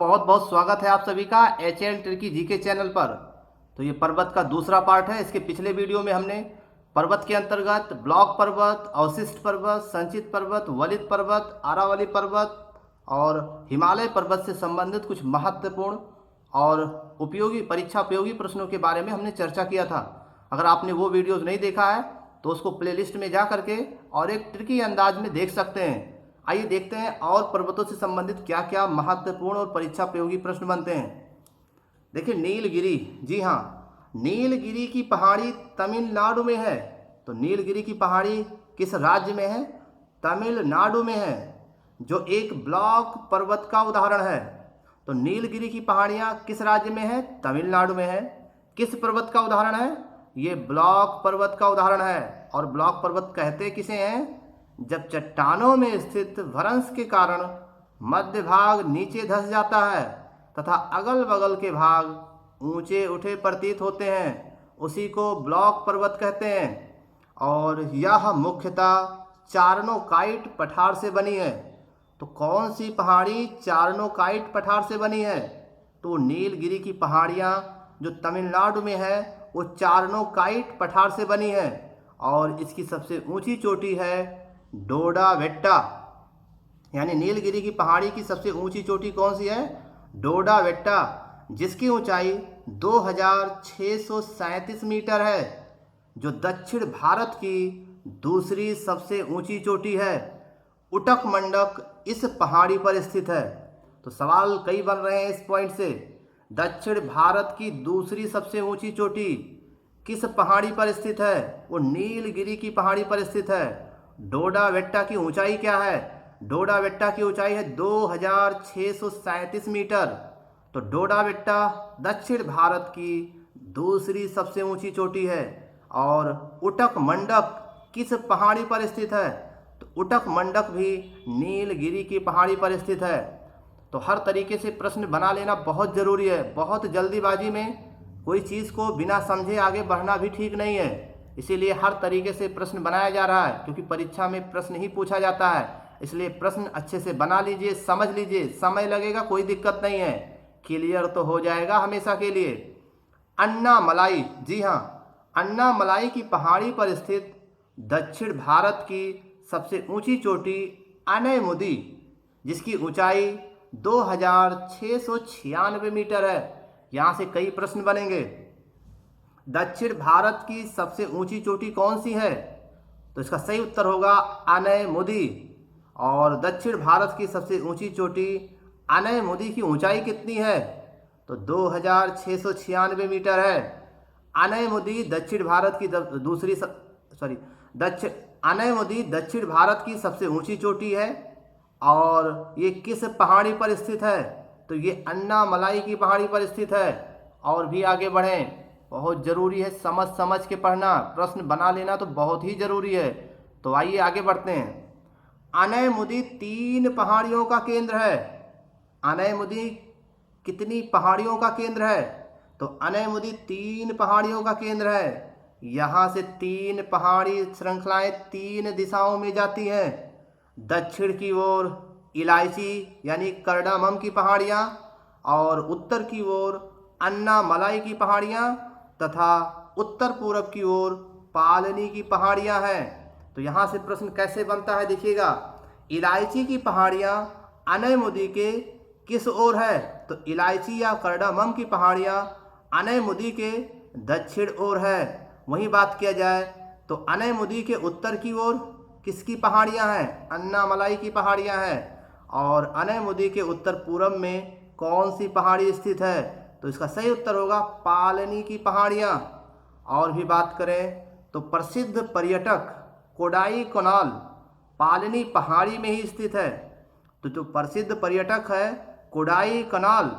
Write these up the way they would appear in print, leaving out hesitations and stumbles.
बहुत बहुत स्वागत है आप सभी का एच.एल. ट्रिकी जीके चैनल पर। तो ये पर्वत का दूसरा पार्ट है। इसके पिछले वीडियो में हमने पर्वत के अंतर्गत ब्लॉक पर्वत, अवशिष्ट पर्वत, संचित पर्वत, वलित पर्वत, आरावली पर्वत और हिमालय पर्वत से संबंधित कुछ महत्वपूर्ण और उपयोगी परीक्षा उपयोगी प्रश्नों के बारे में हमने चर्चा किया था। अगर आपने वो वीडियोज़ नहीं देखा है तो उसको प्लेलिस्ट में जा करके और एक ट्रिकी अंदाज में देख सकते हैं। आइए देखते हैं और पर्वतों से संबंधित क्या क्या महत्वपूर्ण और परीक्षा उपयोगी प्रश्न बनते हैं। देखिए नीलगिरी, जी हाँ, नीलगिरी की पहाड़ी तमिलनाडु में है। तो नीलगिरी की पहाड़ी किस राज्य में है? तमिलनाडु में है, जो एक ब्लॉक पर्वत का उदाहरण है। तो नीलगिरी की पहाड़ियाँ किस राज्य में है? तमिलनाडु में है। किस पर्वत का उदाहरण है? ये ब्लॉक पर्वत का उदाहरण है। और ब्लॉक पर्वत कहते किसे हैं? जब चट्टानों में स्थित भ्रंश के कारण मध्य भाग नीचे धंस जाता है तथा अगल बगल के भाग ऊंचे उठे प्रतीत होते हैं, उसी को ब्लॉक पर्वत कहते हैं। और यह मुख्यतः चार्नोकाइट पठार से बनी है। तो कौन सी पहाड़ी चार्नोकाइट पठार से बनी है? तो नीलगिरी की पहाड़ियाँ जो तमिलनाडु में है वो चार्नोकाइट पठार से बनी है। और इसकी सबसे ऊंची चोटी है डोडाबेट्टा। यानी नीलगिरी की पहाड़ी की सबसे ऊंची चोटी कौन सी है? डोडाबेट्टा, जिसकी ऊंचाई 2637 मीटर है, जो दक्षिण भारत की दूसरी सबसे ऊंची चोटी है। उटक मंडक इस पहाड़ी पर स्थित है। तो सवाल कई बन रहे हैं इस पॉइंट से। दक्षिण भारत की दूसरी सबसे ऊंची चोटी किस पहाड़ी पर स्थित है? वो नीलगिरी की पहाड़ी पर स्थित है। डोडाबेट्टा की ऊंचाई क्या है? डोडाबेट्टा की ऊंचाई है 2637 मीटर। तो डोडाबेट्टा दक्षिण भारत की दूसरी सबसे ऊंची चोटी है। और उटक मंडक किस पहाड़ी पर स्थित है? तो उटक मंडक भी नीलगिरी की पहाड़ी पर स्थित है। तो हर तरीके से प्रश्न बना लेना बहुत ज़रूरी है। बहुत जल्दीबाजी में कोई चीज़ को बिना समझे आगे बढ़ना भी ठीक नहीं है। इसीलिए हर तरीके से प्रश्न बनाया जा रहा है, क्योंकि परीक्षा में प्रश्न ही पूछा जाता है। इसलिए प्रश्न अच्छे से बना लीजिए, समझ लीजिए। समय लगेगा, कोई दिक्कत नहीं है, क्लियर तो हो जाएगा हमेशा के लिए। अन्नामलाई, जी हाँ, अन्नामलाई की पहाड़ी पर स्थित दक्षिण भारत की सबसे ऊंची चोटी अनैमुदी, जिसकी ऊंचाई 2696 मीटर है। यहाँ से कई प्रश्न बनेंगे। दक्षिण भारत की सबसे ऊंची चोटी कौन सी है? तो इसका सही उत्तर होगा अनैमुदी। और दक्षिण भारत की सबसे ऊंची चोटी अनैमुदी की ऊंचाई कितनी है? तो 2696 मीटर है। अनैमुदी दक्षिण भारत की अनैमुदी दक्षिण भारत की सबसे ऊंची चोटी है। और ये किस पहाड़ी पर स्थित है? तो ये अन्नामलाई की पहाड़ी पर स्थित है। और भी आगे बढ़ें, बहुत ज़रूरी है समझ समझ के पढ़ना। प्रश्न बना लेना तो बहुत ही ज़रूरी है। तो आइए आगे बढ़ते हैं। अनैमुदी 3 पहाड़ियों का केंद्र है। अनैमुदी कितनी पहाड़ियों का केंद्र है? तो अनैमुदी 3 पहाड़ियों का केंद्र है। यहाँ से 3 पहाड़ी श्रृंखलाएं 3 दिशाओं में जाती हैं। दक्षिण की ओर इलायची यानी करडामम की पहाड़ियाँ, और उत्तर की ओर अन्नामलाई की पहाड़ियाँ, तथा उत्तर पूरब की ओर पालनी की पहाड़ियाँ हैं। तो यहाँ से प्रश्न कैसे बनता है देखिएगा। इलायची की पहाड़ियाँ अनैमुदी के किस ओर है? तो इलायची या करडामम की पहाड़ियाँ अनैमुदी के दक्षिण ओर है। वहीं बात किया जाए तो अनैमुदी के उत्तर की ओर किसकी पहाड़ियाँ हैं? अन्नामलाई की पहाड़ियाँ हैं। और अनैमुदी के उत्तर पूरब में कौन सी पहाड़ी स्थित है? तो इसका सही उत्तर होगा पालनी की पहाड़ियाँ। और भी बात करें तो प्रसिद्ध पर्यटक कोडाई कनाल पालनी पहाड़ी में ही स्थित है। तो जो प्रसिद्ध पर्यटक है कोडाई कनाल,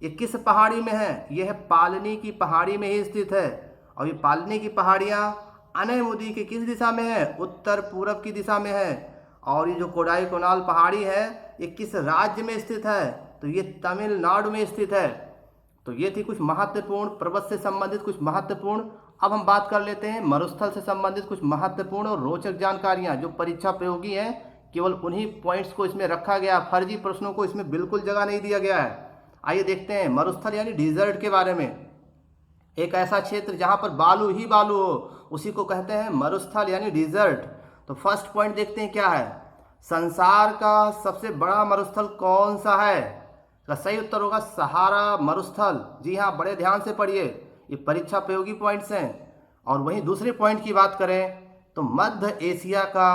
ये किस पहाड़ी में है? यह पालनी की पहाड़ी में ही स्थित है। और ये पालनी की पहाड़ियाँ अनैमुदी के किस दिशा में है? उत्तर पूरब की दिशा में है। और ये जो कोडाई कनाल पहाड़ी है ये किस राज्य में स्थित है? तो ये तमिलनाडु में स्थित है। तो ये थी कुछ महत्वपूर्ण पर्वत से संबंधित कुछ महत्वपूर्ण। अब हम बात कर लेते हैं मरुस्थल से संबंधित कुछ महत्वपूर्ण और रोचक जानकारियां जो परीक्षा प्रयोगी हैं। केवल उन्हीं पॉइंट्स को इसमें रखा गया, फर्जी प्रश्नों को इसमें बिल्कुल जगह नहीं दिया गया है। आइए देखते हैं मरुस्थल यानी डिजर्ट के बारे में। एक ऐसा क्षेत्र जहाँ पर बालू ही बालू हो उसी को कहते हैं मरुस्थल यानी डिजर्ट। तो फर्स्ट पॉइंट देखते हैं क्या है, संसार का सबसे बड़ा मरुस्थल कौन सा है? इसका सही उत्तर होगा सहारा मरुस्थल। जी हाँ, बड़े ध्यान से पढ़िए, ये परीक्षा उपयोगी पॉइंट्स हैं। और वहीं दूसरे पॉइंट की बात करें तो मध्य एशिया का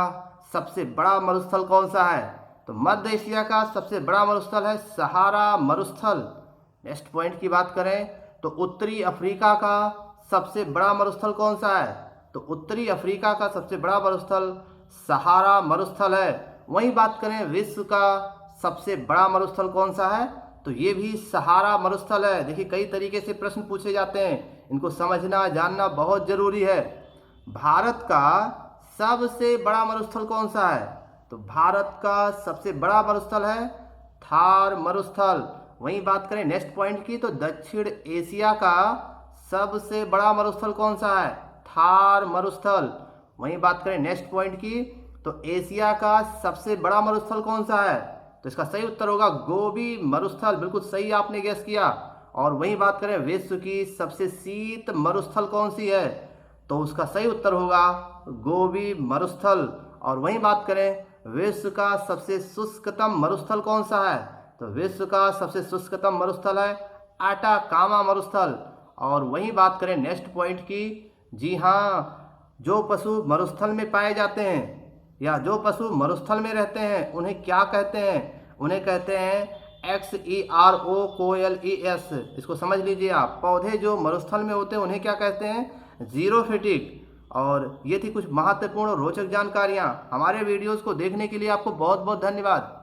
सबसे बड़ा मरुस्थल कौन सा है? तो मध्य एशिया का सबसे बड़ा मरुस्थल है सहारा मरुस्थल। नेक्स्ट पॉइंट की बात करें तो उत्तरी अफ्रीका का सबसे बड़ा मरुस्थल कौन सा है? तो उत्तरी अफ्रीका का सबसे बड़ा मरुस्थल सहारा मरुस्थल है। वहीं बात करें विश्व का सबसे बड़ा मरुस्थल कौन सा है? तो ये भी सहारा मरुस्थल है। देखिए कई तरीके से प्रश्न पूछे जाते हैं, इनको समझना जानना बहुत जरूरी है। भारत का सबसे बड़ा मरुस्थल कौन सा है? तो भारत का सबसे बड़ा मरुस्थल है थार मरुस्थल। वहीं बात करें नेक्स्ट पॉइंट की तो दक्षिण एशिया का सबसे बड़ा मरुस्थल कौन सा है? थार मरुस्थल। वहीं बात करें नेक्स्ट पॉइंट की तो एशिया का सबसे बड़ा मरुस्थल कौन सा है? तो इसका सही उत्तर होगा गोबी मरुस्थल। बिल्कुल सही आपने गेस किया। और वहीं बात करें विश्व की सबसे शीत मरुस्थल कौन सी है? तो उसका सही उत्तर होगा गोबी मरुस्थल। और वहीं बात करें विश्व का सबसे शुष्कतम मरुस्थल कौन सा है? तो विश्व का सबसे शुष्कतम मरुस्थल है आटाकामा मरुस्थल। और वहीं बात करें नेक्स्ट पॉइंट की, जी हाँ, जो पशु मरुस्थल में पाए जाते हैं या जो पशु मरुस्थल में रहते हैं उन्हें क्या कहते हैं? उन्हें कहते हैं XERO कोयल ES। इसको समझ लीजिए आप। पौधे जो मरुस्थल में होते हैं उन्हें क्या कहते हैं? जीरोफिटिक। और ये थी कुछ महत्वपूर्ण और रोचक जानकारियाँ। हमारे वीडियोज़ को देखने के लिए आपको बहुत बहुत धन्यवाद।